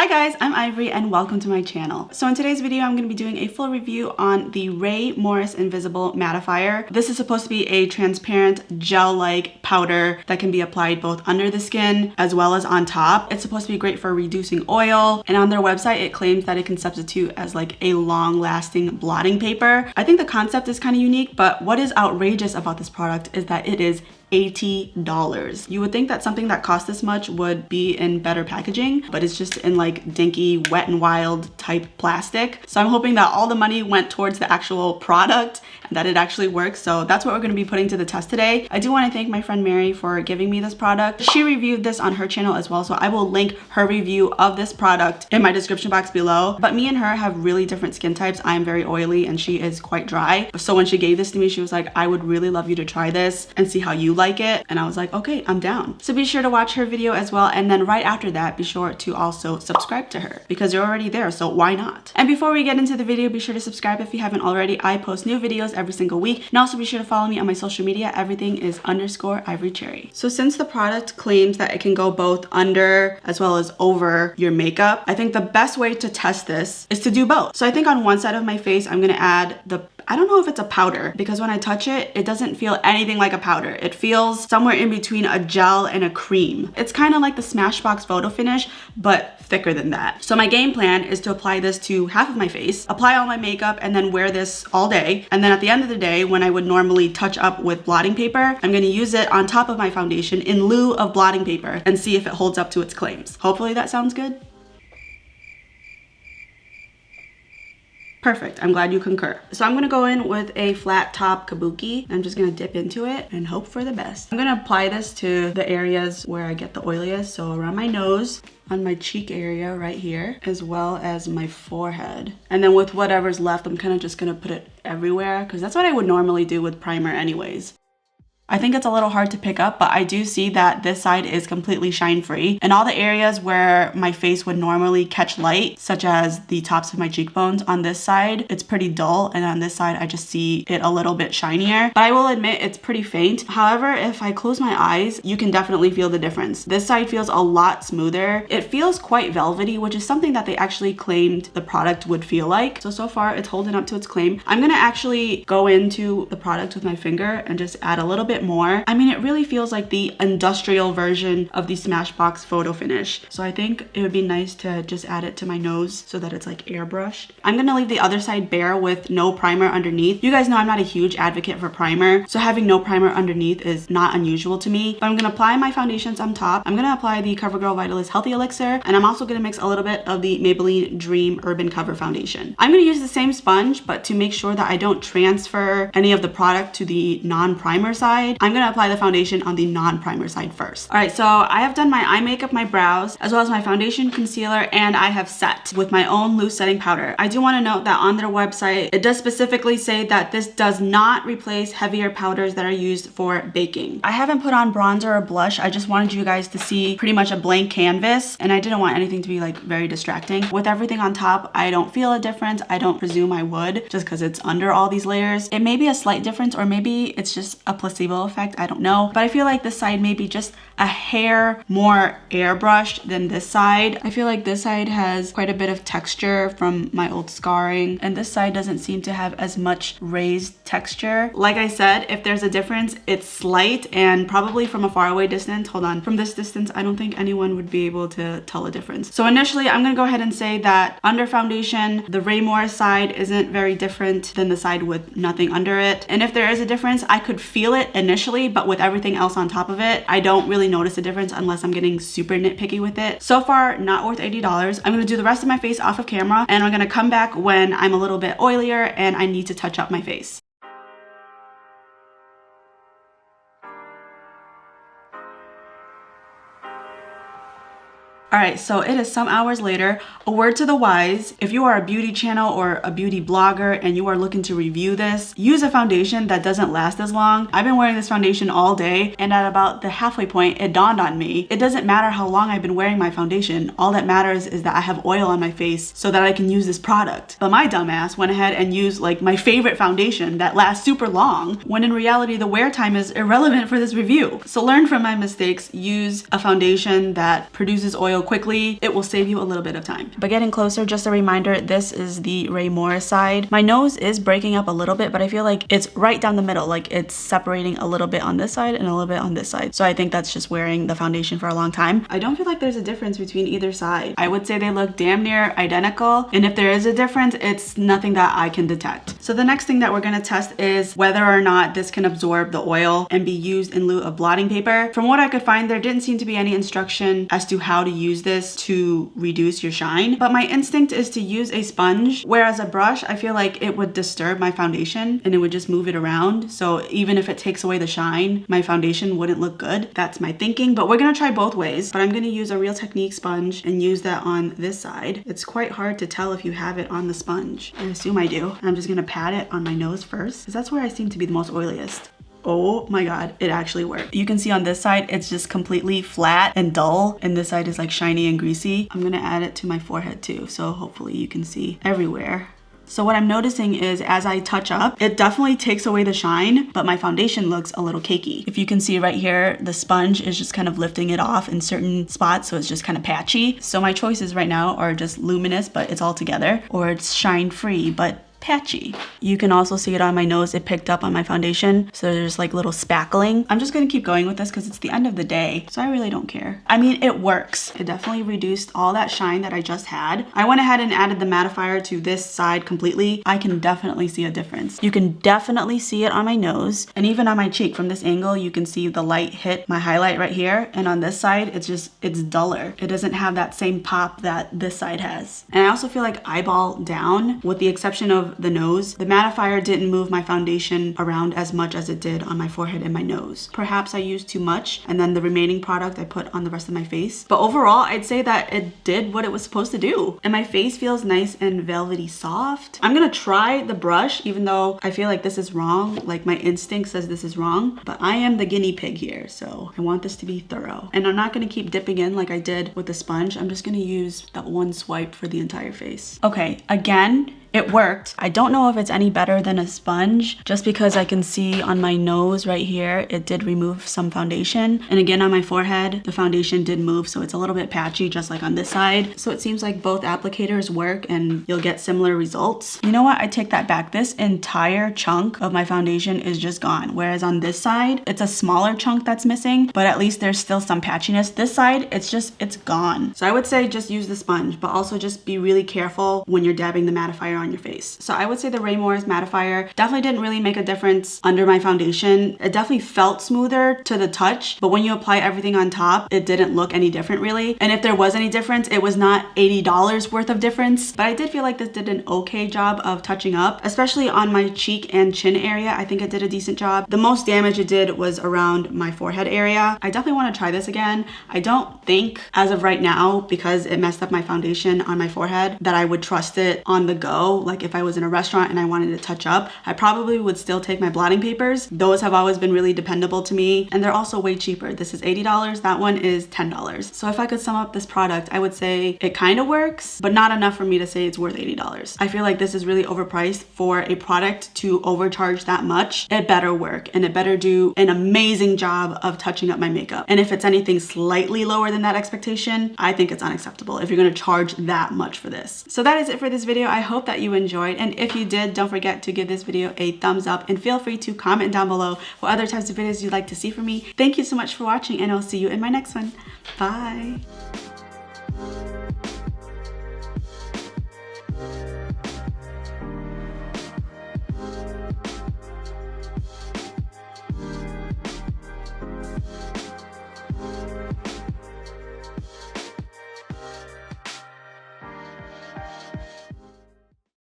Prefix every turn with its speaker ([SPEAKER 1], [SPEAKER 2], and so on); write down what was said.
[SPEAKER 1] Hi guys, I'm Ivory and welcome to my channel. So in today's video, I'm going to be doing a full review on the Rae Morris Invisible Mattifier. This is supposed to be a transparent gel-like powder that can be applied both under the skin as well as on top. It's supposed to be great for reducing oil, and on their website, it claims that it can substitute as like a long-lasting blotting paper. I think the concept is kind of unique, but what is outrageous about this product is that it is $80. You would think that something that costs this much would be in better packaging, but it's just in like dinky Wet n Wild type plastic. So I'm hoping that all the money went towards the actual product and that it actually works. So that's what we're going to be putting to the test today. I do want to thank my friend Mary for giving me this product. She reviewed this on her channel as well, so I will link her review of this product in my description box below. But me and her have really different skin types. I am very oily and she is quite dry. So when she gave this to me, she was like, I would really love you to try this and see how you like it. And I was like, okay, I'm down. So be sure to watch her video as well, and then right after that, be sure to also subscribe to her because you're already there, so why not? And before we get into the video, be sure to subscribe if you haven't already. I post new videos every single week, and also be sure to follow me on my social media. Everything is _ivorypcherry. So since the product claims that it can go both under as well as over your makeup, I think the best way to test this is to do both. So I think on one side of my face, I'm gonna add I don't know if it's a powder, because when I touch it, it doesn't feel anything like a powder. It feels somewhere in between a gel and a cream. It's kind of like the Smashbox photo finish, but thicker than that. So my game plan is to apply this to half of my face, apply all my makeup, and then wear this all day. And then at the end of the day, when I would normally touch up with blotting paper, I'm gonna use it on top of my foundation in lieu of blotting paper and see if it holds up to its claims. Hopefully that sounds good. Perfect, I'm glad you concur. So I'm gonna go in with a flat top kabuki. I'm just gonna dip into it and hope for the best. I'm gonna apply this to the areas where I get the oiliest, so around my nose, on my cheek area right here, as well as my forehead. And then with whatever's left, I'm kind of just gonna put it everywhere because that's what I would normally do with primer anyways. I think it's a little hard to pick up, but I do see that this side is completely shine free. And all the areas where my face would normally catch light, such as the tops of my cheekbones, on this side, it's pretty dull. And on this side, I just see it a little bit shinier. But I will admit it's pretty faint. However, if I close my eyes, you can definitely feel the difference. This side feels a lot smoother. It feels quite velvety, which is something that they actually claimed the product would feel like. So far, it's holding up to its claim. I'm gonna actually go into the product with my finger and just add a little bit more. I mean, it really feels like the industrial version of the Smashbox photo finish. So I think it would be nice to just add it to my nose so that it's like airbrushed. I'm gonna leave the other side bare with no primer underneath. You guys know I'm not a huge advocate for primer, so having no primer underneath is not unusual to me. But I'm gonna apply my foundations on top. I'm gonna apply the CoverGirl Vitalist Healthy Elixir, and I'm also gonna mix a little bit of the Maybelline Dream Urban Cover Foundation. I'm gonna use the same sponge, but to make sure that I don't transfer any of the product to the non-primer side, I'm gonna apply the foundation on the non-primer side first. All right, so I have done my eye makeup, my brows, as well as my foundation, concealer, and I have set with my own loose setting powder. I do wanna note that on their website, it does specifically say that this does not replace heavier powders that are used for baking. I haven't put on bronzer or blush. I just wanted you guys to see pretty much a blank canvas, and I didn't want anything to be like very distracting. With everything on top, I don't feel a difference. I don't presume I would, just because it's under all these layers. It may be a slight difference, or maybe it's just a placebo effect. I don't know, but I feel like this side may be just a hair more airbrushed than this side. I feel like this side has quite a bit of texture from my old scarring, and this side doesn't seem to have as much raised texture. Like I said, if there's a difference, it's slight, and probably from a faraway distance, hold on, from this distance, I don't think anyone would be able to tell a difference. So initially, I'm gonna go ahead and say that under foundation, the Rae Morris side isn't very different than the side with nothing under it. And if there is a difference, I could feel it initially, but with everything else on top of it, I don't really notice a difference unless I'm getting super nitpicky with it. So far, not worth $80. I'm gonna do the rest of my face off of camera, and I'm gonna come back when I'm a little bit oilier and I need to touch up my face. All right, so it is some hours later. A word to the wise, if you are a beauty channel or a beauty blogger and you are looking to review this, use a foundation that doesn't last as long. I've been wearing this foundation all day, and at about the halfway point, it dawned on me, it doesn't matter how long I've been wearing my foundation. All that matters is that I have oil on my face so that I can use this product. But my dumbass went ahead and used like my favorite foundation that lasts super long, when in reality, the wear time is irrelevant for this review. So learn from my mistakes, use a foundation that produces oil So quickly, it will save you a little bit of time. But getting closer, just a reminder, this is the Rae Morris side. My nose is breaking up a little bit, but I feel like it's right down the middle. Like it's separating a little bit on this side and a little bit on this side. So I think that's just wearing the foundation for a long time. I don't feel like there's a difference between either side. I would say they look damn near identical. And if there is a difference, it's nothing that I can detect. So the next thing that we're gonna test is whether or not this can absorb the oil and be used in lieu of blotting paper. From what I could find, there didn't seem to be any instruction as to how to use this to reduce your shine. But my instinct is to use a sponge, whereas a brush, I feel like it would disturb my foundation and it would just move it around. So even if it takes away the shine, my foundation wouldn't look good. That's my thinking, but we're gonna try both ways. But I'm gonna use a Real Technique sponge and use that on this side. It's quite hard to tell if you have it on the sponge. I assume I do. I'm just gonna pat it on my nose first, because that's where I seem to be the most oiliest. Oh my god, it actually worked. You can see on this side, it's just completely flat and dull, and this side is like shiny and greasy. I'm gonna add it to my forehead too, so hopefully you can see everywhere. So what I'm noticing is as I touch up, it definitely takes away the shine, but my foundation looks a little cakey. If you can see right here, the sponge is just kind of lifting it off in certain spots, so it's just kind of patchy. So my choices right now are just luminous, but it's all together, or it's shine free, but patchy. You can also see it on my nose. It picked up on my foundation, so there's like little spackling. I'm just gonna keep going with this because it's the end of the day, so I really don't care. I mean, it works. It definitely reduced all that shine that I just had. I went ahead and added the mattifier to this side completely. I can definitely see a difference. You can definitely see it on my nose, and even on my cheek. From this angle, you can see the light hit my highlight right here, and on this side, it's duller. It doesn't have that same pop that this side has. And I also feel like eyeball down, with the exception of the nose, the mattifier didn't move my foundation around as much as it did on my forehead and my nose. Perhaps I used too much, and then the remaining product I put on the rest of my face. But overall, I'd say that it did what it was supposed to do. And my face feels nice and velvety soft. I'm gonna try the brush, even though I feel like this is wrong. Like my instinct says this is wrong, but I am the guinea pig here, so I want this to be thorough. And I'm not gonna keep dipping in like I did with the sponge. I'm just gonna use that one swipe for the entire face. Okay, again, it worked. I don't know if it's any better than a sponge, just because I can see on my nose right here, it did remove some foundation. And again, on my forehead, the foundation did move, so it's a little bit patchy, just like on this side. So it seems like both applicators work and you'll get similar results. You know what? I take that back. This entire chunk of my foundation is just gone. Whereas on this side, it's a smaller chunk that's missing, but at least there's still some patchiness. This side, it's gone. So I would say just use the sponge, but also just be really careful when you're dabbing the mattifier on your face. So I would say the Rae Morris mattifier definitely didn't really make a difference under my foundation. It definitely felt smoother to the touch, but when you apply everything on top, it didn't look any different really. And if there was any difference, it was not $80 worth of difference, but I did feel like this did an okay job of touching up, especially on my cheek and chin area. I think it did a decent job. The most damage it did was around my forehead area. I definitely want to try this again. I don't think as of right now, because it messed up my foundation on my forehead, that I would trust it on the go. Like if I was in a restaurant and I wanted to touch up, I probably would still take my blotting papers. Those have always been really dependable to me, and they're also way cheaper. This is $80, that one is $10. So if I could sum up this product, I would say it kind of works, but not enough for me to say it's worth $80. I feel like this is really overpriced for a product to overcharge that much. It better work, and it better do an amazing job of touching up my makeup. And if it's anything slightly lower than that expectation, I think it's unacceptable if you're gonna charge that much for this. So that is it for this video. I hope that you enjoyed, and if you did, don't forget to give this video a thumbs up, and feel free to comment down below what other types of videos you'd like to see from me. Thank you so much for watching, and I'll see you in my next one. Bye.